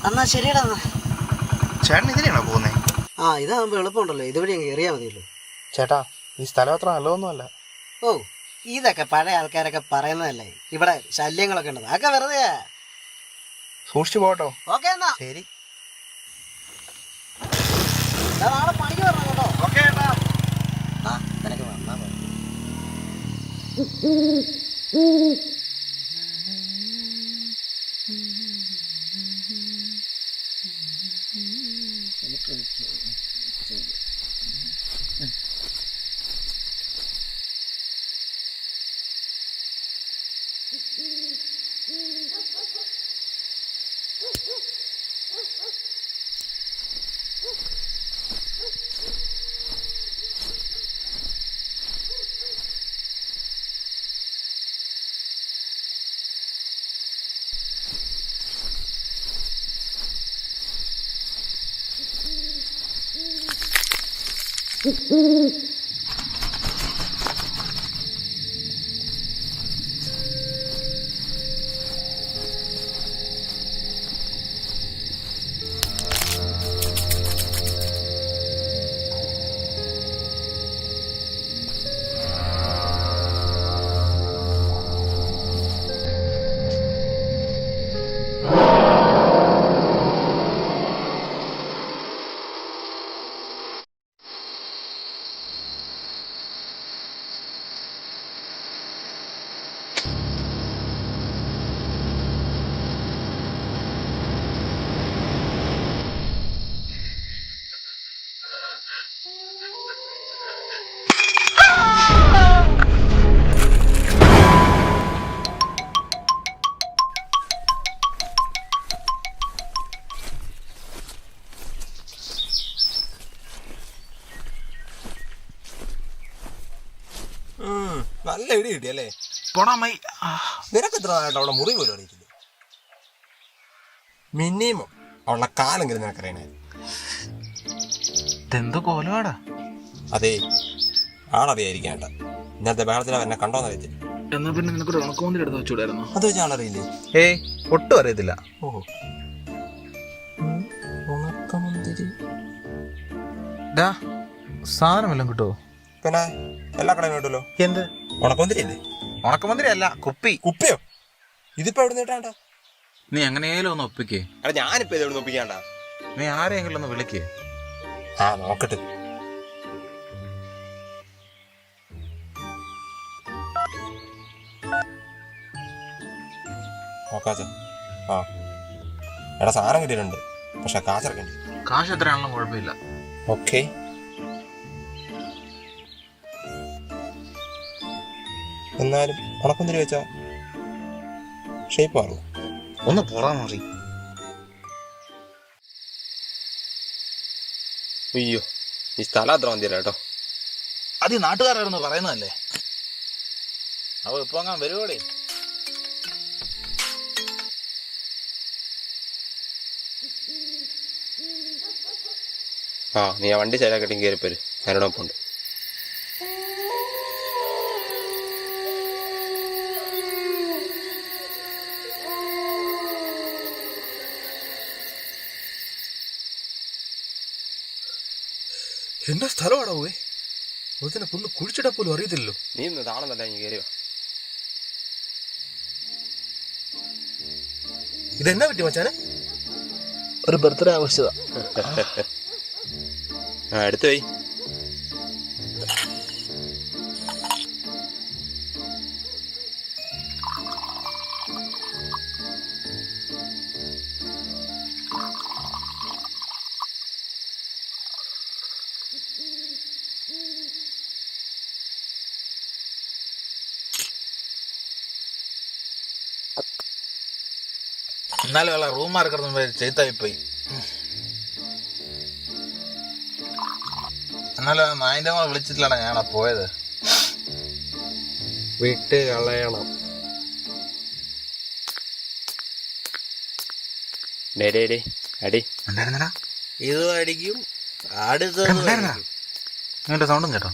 എന്നാ ശരിയടാ. ചേട്ടൻ ഇതിനെയാണോ പോകുന്നത്? ആ, ഇതാകുമ്പോൾ എളുപ്പമുണ്ടല്ലോ, ഇതുവഴി അങ്ങ് കയറിയാൽ മതിയല്ലോ. ചേട്ടാ, ഈ സ്ഥലം അത്ര നല്ലതൊന്നുമല്ല. ഓ, ഇതൊക്കെ പഴയ ആൾക്കാരൊക്കെ പറയുന്നതല്ലേ. ഇവിടെ ശല്യങ്ങളൊക്കെ ഉണ്ട്, അതൊക്കെ വെറുതെ. സൂക്ഷിച്ചു പോട്ടോ. ഓക്കെ എന്നാ ശരി. നാളെ പണിക്ക് വരണം കേട്ടോ. ഓക്കെ ഏട്ടാ. ആ, നിനക്ക് വന്നാ മതി. നല്ല ഇടി കിട്ടിയല്ലേ? പോണാമായി. നിനക്ക് എത്ര നാളായിട്ട് അവിടെ മുറി പോലും അറിയിച്ചില്ല. മിനിമം അവളുടെ കാലെങ്കിലും നിനക്കറിയണേ. ഇതെന്തോ കോലമാടാ. അതേ, ആളറിയായിരിക്കും കേട്ടാ. ഇന്നത്തെ ബഹളത്തിന് എന്നെ കണ്ടോന്നറിയത്തില്ല. എന്നാ പിന്നെ നിനക്കൊരു ഉണക്കമന്തിരി എടുത്ത് വെച്ചുകൂടായിരുന്നോ? അത് വെച്ച് ആളറിയില്ലേ? ഏയ്, ഒട്ടും അറിയത്തില്ല. ഓഹോ, ഉണക്കമന്തിരി. സാധനം വല്ലതും കിട്ടുമോ? പിന്നെ എല്ലാ കടയിലും കിട്ടുമല്ലോ. എന്ത് ഉണക്കമന്തിരി അല്ലേ? ഉണക്കമന്തിരി അല്ല, കുപ്പി. കുപ്പിയോ? ഇതിപ്പോ എവിടെ നിട്ടാണ്ടാ? നീ എങ്ങനെയാലും ഒന്ന് ഒപ്പിക്കേ. അല്ല, ഞാനിപ്പോ ഇതെവിടെ നോപ്പിക്കാണ്ടാ? നീ ആരെയെങ്കിലും ഒന്ന് വിളിക്കേ. ആ, നോക്കട്ടെ. നോക്കാച്ച. ആ എടാ, സാധനം കിട്ടിയിട്ടുണ്ട്, പക്ഷെ കാശിറക്കണ്ടി. കാശ് എത്രയാണെങ്കിലും കുഴപ്പമില്ല. ഓക്കെ. എന്നാലും ഉണക്കന്തിരി വെച്ചാ ഷേപ്പ് മാറും. ഒന്ന് പുറ മാറി. അയ്യോ, ഈ സ്ഥലം അത്ര മന്തിയല്ല കേട്ടോ. അത് ഈ നാട്ടുകാരായിരുന്നു പറയുന്നതല്ലേ. അവ ഇപ്പൊ അങ്ങനെ വരുവോടെ. ആ, നീ ആ വണ്ടി ശരിയാക്കട്ടെ, കയറിപ്പോര്, ഞാനോടൊപ്പം ഉണ്ട്. എന്നാ സ്ഥലമാണോ പോയി? അതിനെ ഫുള്ള് കുഴിച്ചിട്ടാ പോലും അറിയത്തില്ലല്ലോ. നീ ഇന്ന് താണെന്നല്ല, നീ കയറിയോ. ഇതെന്നാ പറ്റി മച്ചാനെ? ഒരു ബർത്ത്ഡേ ആഘോഷിച്ചതാ. ആ, എടുത്തു പോയി. എന്നാലും ഉള്ള റൂം മാർക്കിടന്ന് ചെയ്തായിപ്പോയി. എന്നാലും നായിന്റെ മോളെ വിളിച്ചിട്ടില്ലാണ് ഞാനാ പോയത്. വിട്ട് കളയണം. അടി ഉണ്ടായിരുന്നടാ. ഇത് അടിക്കും, അടുത്തത് നിന്റെ സൗണ്ടും കേട്ടോ.